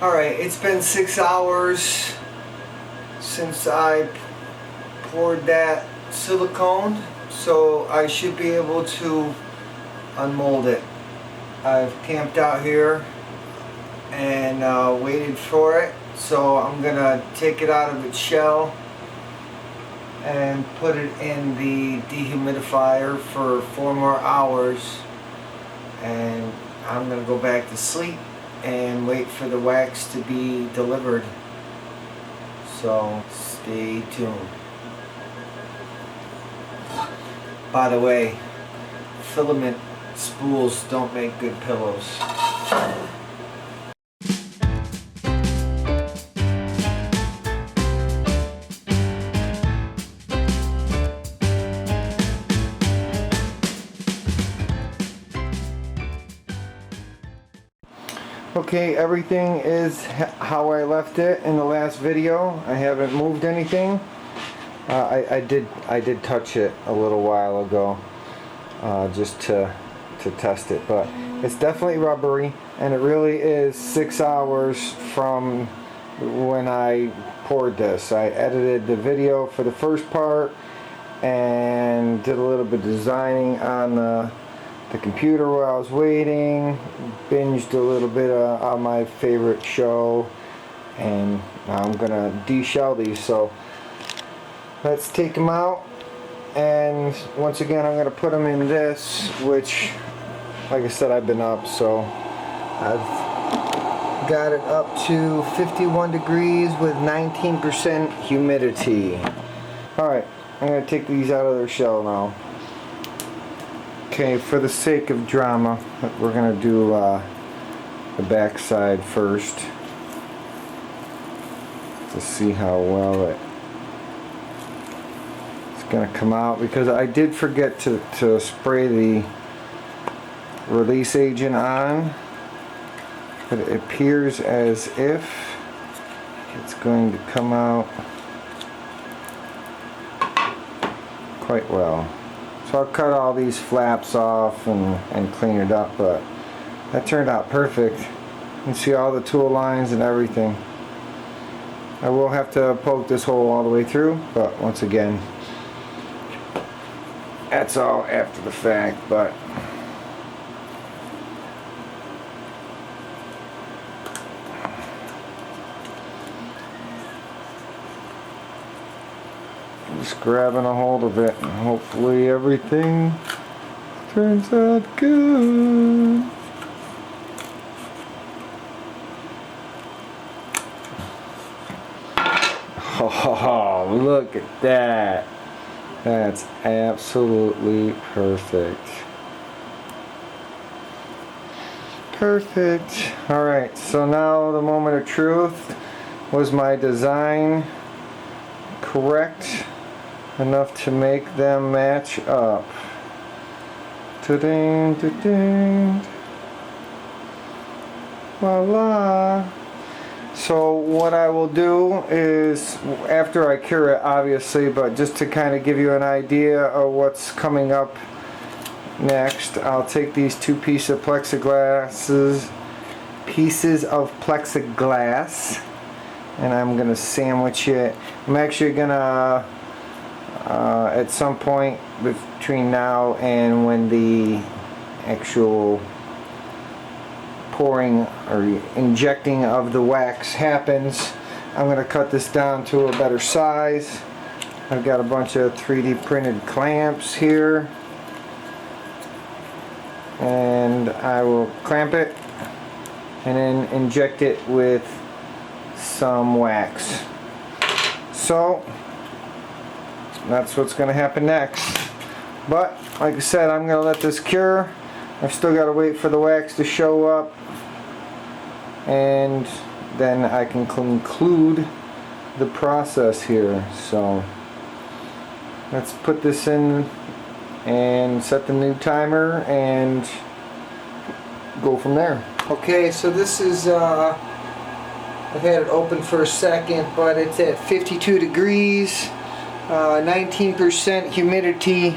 Alright, it's been 6 hours since I poured that silicone, so I should be able to unmold it. I've camped out here and waited for it, so I'm gonna take it out of its shell and put it in the dehumidifier for 4 more hours, and I'm gonna go back to sleep and wait for the wax to be delivered. So stay tuned. By the way, filament spools don't make good pillows. Okay, everything is how I left it in the last video. I haven't moved anything. I did touch it a little while ago, just to test it, but it's definitely rubbery, and it really is 6 hours from when I poured this. I edited the video for the first part and did a little bit of designing on the computer while I was waiting, binged a little bit on my favorite show, and now I'm gonna de-shell these. So let's take them out, and once again I'm gonna put them in this, which, like I said, I've been up, so I've got it up to 51 degrees with 19% humidity. Alright, I'm gonna take these out of their shell now. Okay, for the sake of drama, we're going to do the back side first to see how well it's going to come out, because I did forget to spray the release agent on, but it appears as if it's going to come out quite well. So I'll cut all these flaps off and clean it up, but that turned out perfect. You can see all the tool lines and everything. I will have to poke this hole all the way through, but once again, that's all after the fact. But just grabbing a hold of it, and hopefully everything turns out good. Oh, look at that. That's absolutely perfect. Perfect. Alright, so now the moment of truth. Was my design correct enough to make them match up? Ta-ding, ta-ding. Voila. So what I will do is, after I cure it obviously, but just to kind of give you an idea of what's coming up next, I'll take these two pieces of plexiglass, and I'm gonna sandwich it. I'm actually gonna at some point between now and when the actual pouring or injecting of the wax happens, I'm going to cut this down to a better size. I've got a bunch of 3D printed clamps here, and I will clamp it and then inject it with some wax. So that's what's going to happen next. But like I said, I'm going to let this cure. I've still got to wait for the wax to show up, and then I can conclude the process here. So let's put this in and set the new timer and go from there. Okay, so this is I've had it open for a second, but it's at 52 degrees, 19% humidity.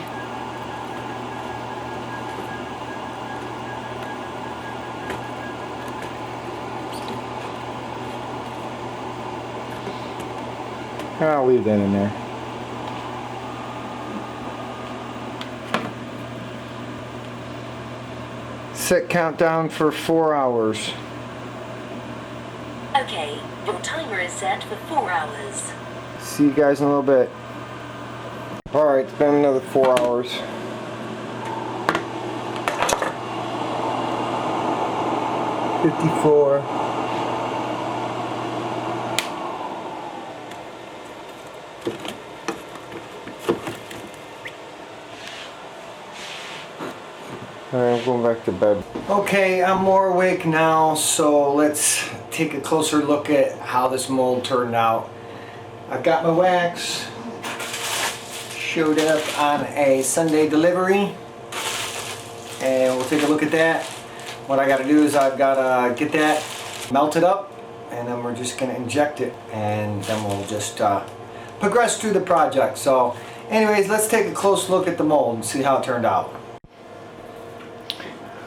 I'll leave that in there. Set countdown for 4 hours. Okay, your timer is set for 4 hours. See you guys in a little bit. Alright, it's been another 4 hours. $54. Alright, I'm going back to bed. Okay, I'm more awake now, so let's take a closer look at how this mold turned out. I've got my wax. Showed up on a Sunday delivery. And we'll take a look at that. What I gotta do is I've gotta get that melted up, and then we're just gonna inject it, and then we'll just progress through the project. So anyways, let's take a close look at the mold and see how it turned out.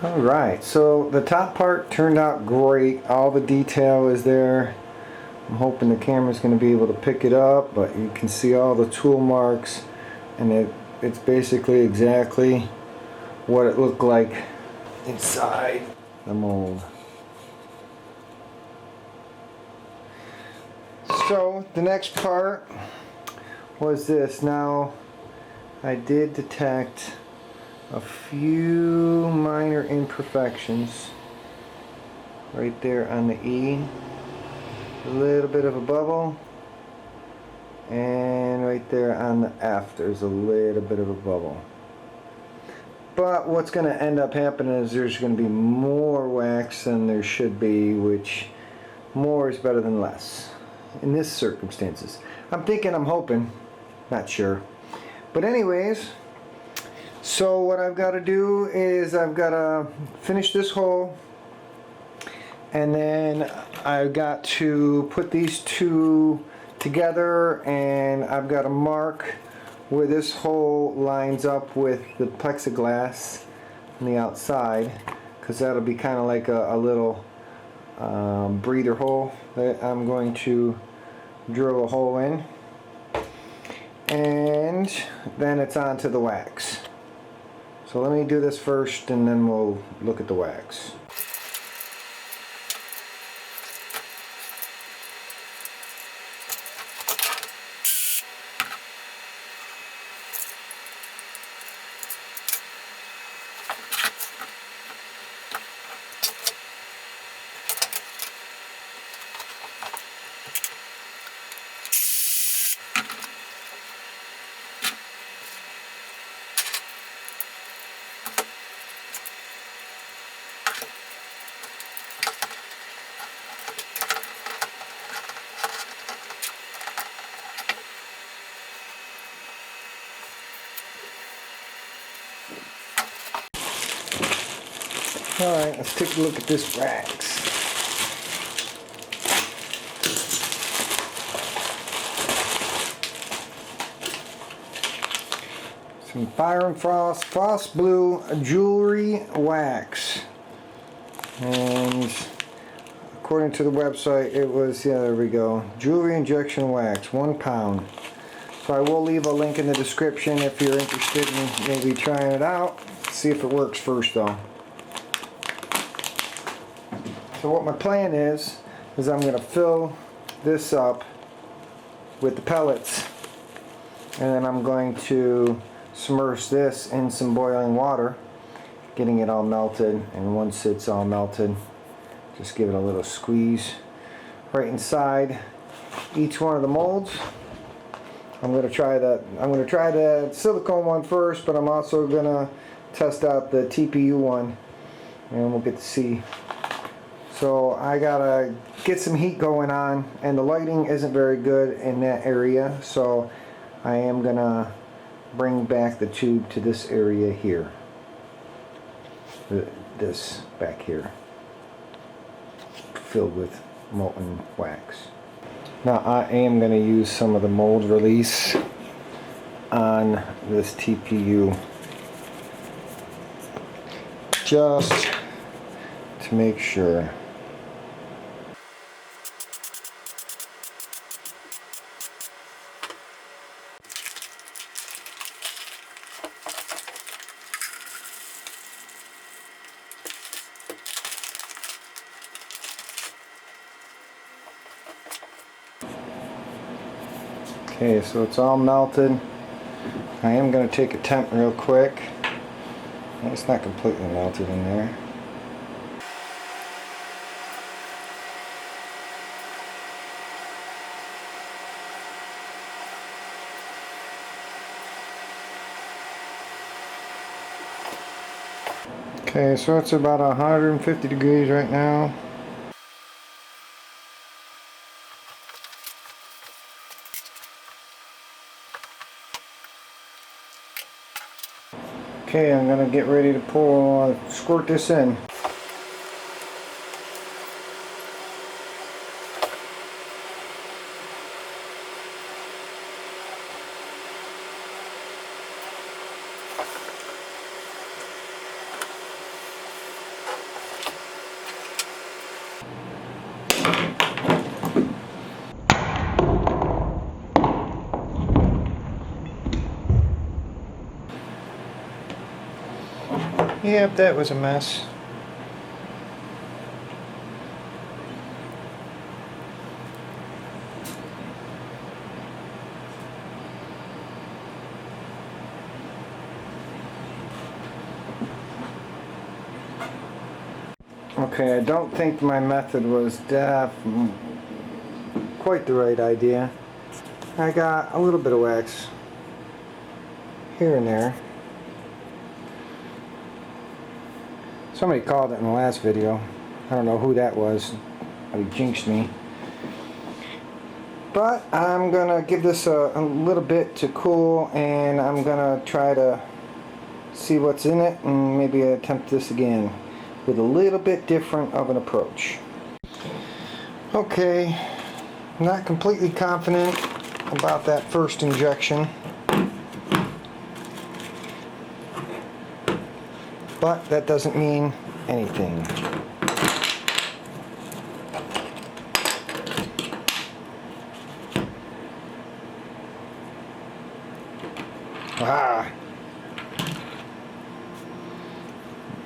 Alright, so the top part turned out great. All the detail is there. I'm hoping the camera's going to be able to pick it up, but you can see all the tool marks, and it's basically exactly what it looked like inside the mold. So the next part was this. Now I did detect a few minor imperfections right there on the E. A little bit of a bubble, and right there on the F there's a little bit of a bubble. But what's going to end up happening is there's going to be more wax than there should be, which more is better than less in this circumstances. I'm thinking, I'm hoping, not sure. But anyways, so what I've got to do is I've got to finish this hole, and then I've got to put these two together, and I've got to mark where this hole lines up with the plexiglass on the outside, because that'll be kind of like a little breather hole that I'm going to drill a hole in, and then it's on to the wax. So let me do this first, and then we'll look at the wax. Alright, let's take a look at this wax. Some Fire and Frost Blue Jewelry Wax. And according to the website, it was, yeah, there we go. Jewelry injection wax, 1 pound. So I will leave a link in the description if you're interested in maybe trying it out. See if it works first though. So what my plan is I'm going to fill this up with the pellets, and then I'm going to submerge this in some boiling water, getting it all melted, and once it's all melted, just give it a little squeeze right inside each one of the molds. I'm going to try the silicone one first, but I'm also going to test out the TPU one, and we'll get to see. So I gotta get some heat going on, and the lighting isn't very good in that area, so I am gonna bring back the tube to this area here. This back here, filled with molten wax. Now I am going to use some of the mold release on this TPU just to make sure. Okay, so it's all melted. I am going to take a temp real quick. It's not completely melted in there. Okay, so it's about 150 degrees right now. Okay, I'm gonna get ready to squirt this in. Yep, that was a mess. Okay, I don't think my method was quite the right idea. I got a little bit of wax here and there. Somebody called it in the last video. I don't know who that was. He jinxed me. But I'm gonna give this a little bit to cool, and I'm gonna try to see what's in it and maybe attempt this again with a little bit different of an approach. Okay, not completely confident about that first injection, but that doesn't mean anything.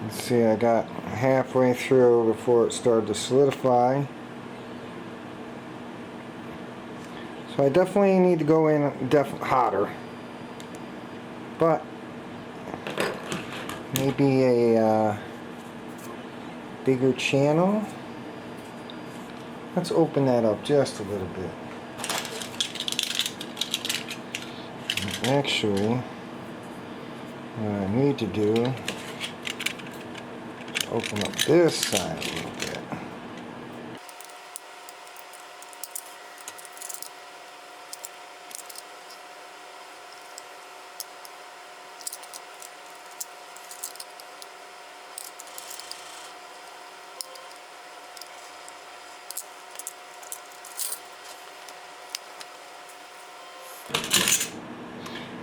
Let's see, I got halfway through before it started to solidify. So I definitely need to go in hotter. But maybe a bigger channel. Let's open that up just a little bit. Actually, what I need to do is open up this side a little bit.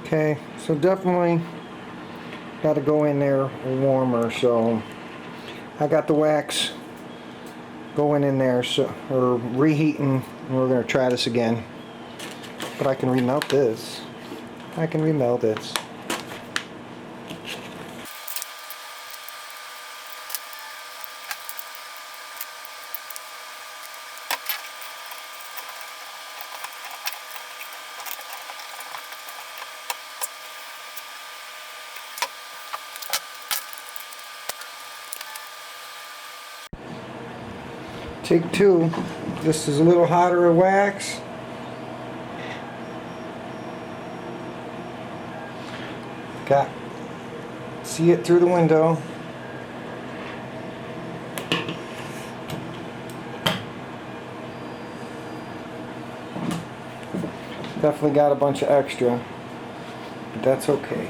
Okay, so definitely got to go in there warmer, so I got the wax going in there, so or reheating, and we're going to try this again. But I can remelt this. I can remelt this. Take two. This is a little hotter of wax. See it through the window. Definitely got a bunch of extra, but that's okay.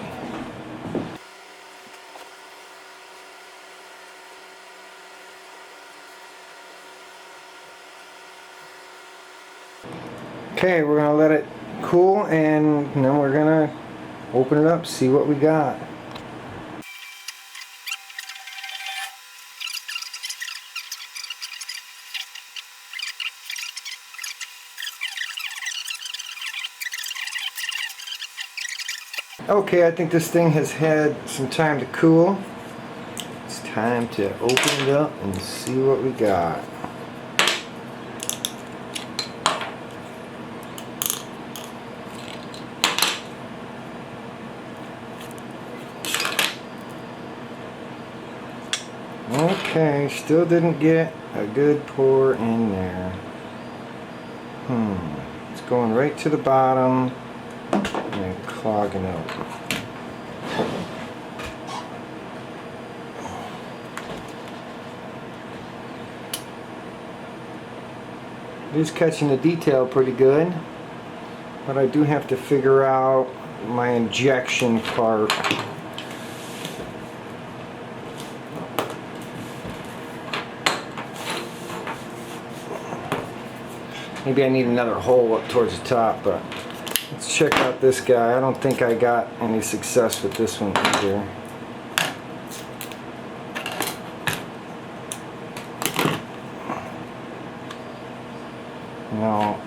Okay, we're gonna let it cool and then we're gonna open it up, see what we got. Okay, I think this thing has had some time to cool. It's time to open it up and see what we got. Okay, still didn't get a good pour in there. It's going right to the bottom and clogging up. It is catching the detail pretty good, but I do have to figure out my injection part. Maybe I need another hole up towards the top, but let's check out this guy. I don't think I got any success with this one either. No.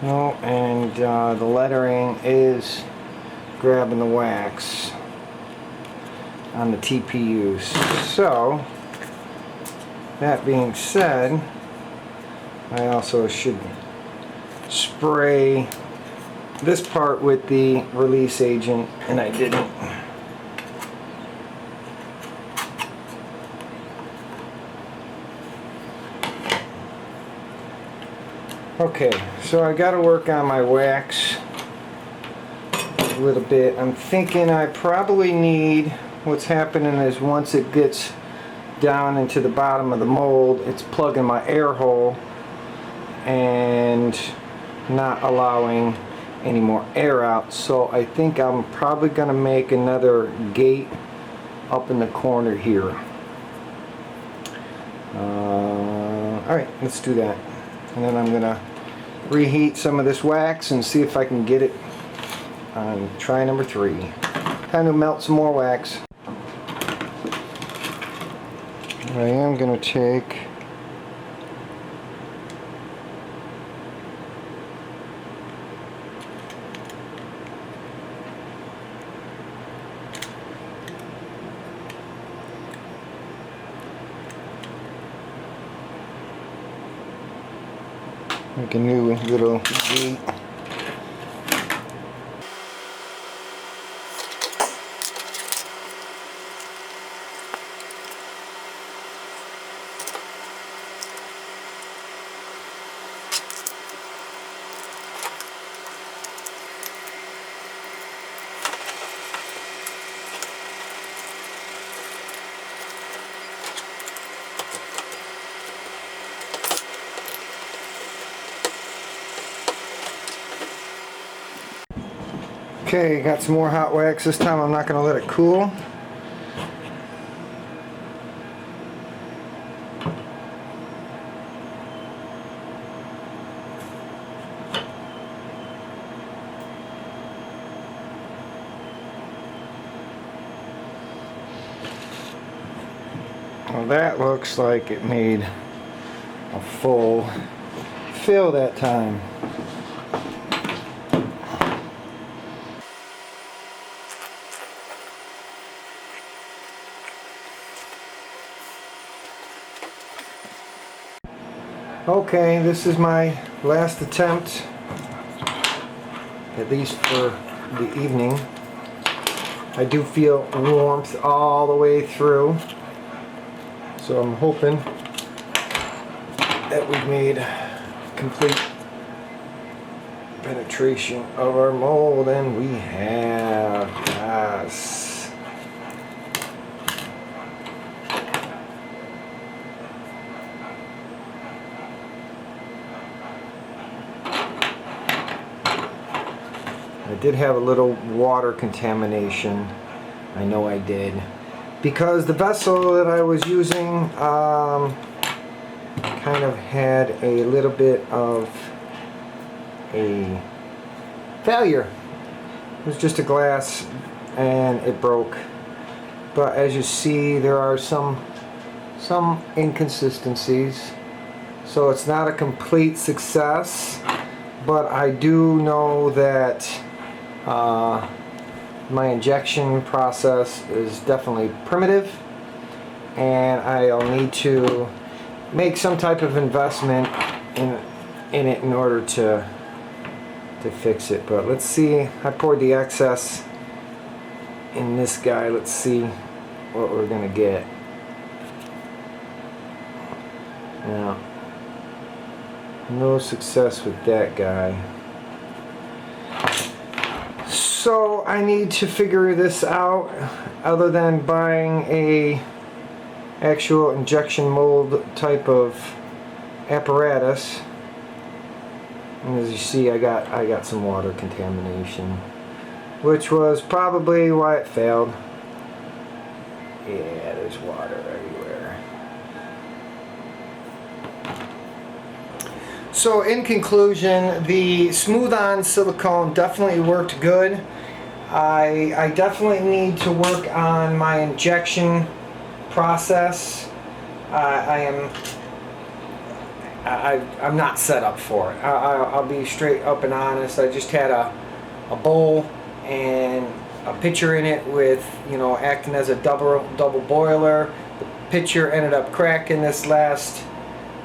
No, and the lettering is grabbing the wax on the TPUs. So, that being said, I also should spray this part with the release agent, and I didn't. Okay, so I got to work on my wax a little bit. I'm thinking I probably need, what's happening is once it gets down into the bottom of the mold, it's plugging my air hole and not allowing any more air out. So I think I'm probably going to make another gate up in the corner here. Alright, let's do that. And then I'm going to reheat some of this wax and see if I can get it on try number 3. Time to melt some more wax. I am going to take make a new little gate. Okay, got some more hot wax. This time I'm not going to let it cool. Well, that looks like it made a full fill that time. Okay, this is my last attempt, at least for the evening. I do feel warmth all the way through, so I'm hoping that we've made complete penetration of our mold, and we have. Yes. I did have a little water contamination. I know I did. Because the vessel that I was using kind of had a little bit of a failure. It was just a glass and it broke. But as you see, there are some inconsistencies. So it's not a complete success, but I do know that my injection process is definitely primitive, and I'll need to make some type of investment in it in order to fix it. But let's see, I poured the excess in this guy. Let's see what we're gonna get. Now, no success with that guy. So I need to figure this out, other than buying a actual injection mold type of apparatus. And as you see, I got some water contamination, which was probably why it failed. Yeah, there's water everywhere. So in conclusion, the smooth-on silicone definitely worked good. I definitely need to work on my injection process. I'm not set up for it. I'll be straight up and honest. I just had a bowl and a pitcher in it with, you know, acting as a double boiler. The pitcher ended up cracking this last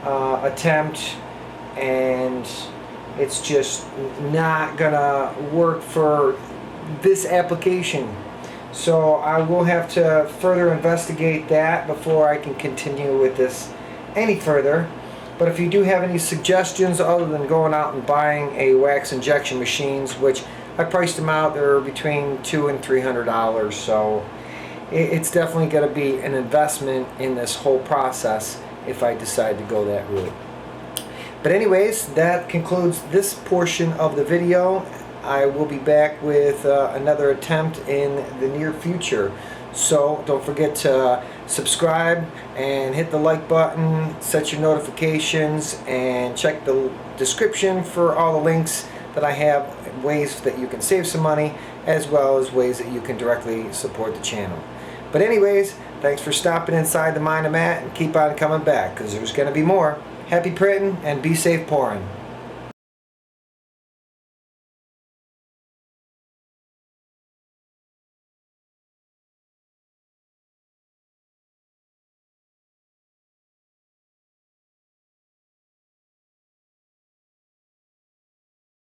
attempt, and it's just not gonna work for this application. So I will have to further investigate that before I can continue with this any further. But if you do have any suggestions other than going out and buying a wax injection machines, which I priced them out, they're between $200 and $300, so it's definitely going to be an investment in this whole process if I decide to go that route. But anyways, that concludes this portion of the video. I will be back with another attempt in the near future. So don't forget to subscribe and hit the like button, set your notifications, and check the description for all the links that I have, ways that you can save some money, as well as ways that you can directly support the channel. But anyways, thanks for stopping inside the Mind of Matt, and keep on coming back, because there's going to be more. Happy printing and be safe pouring.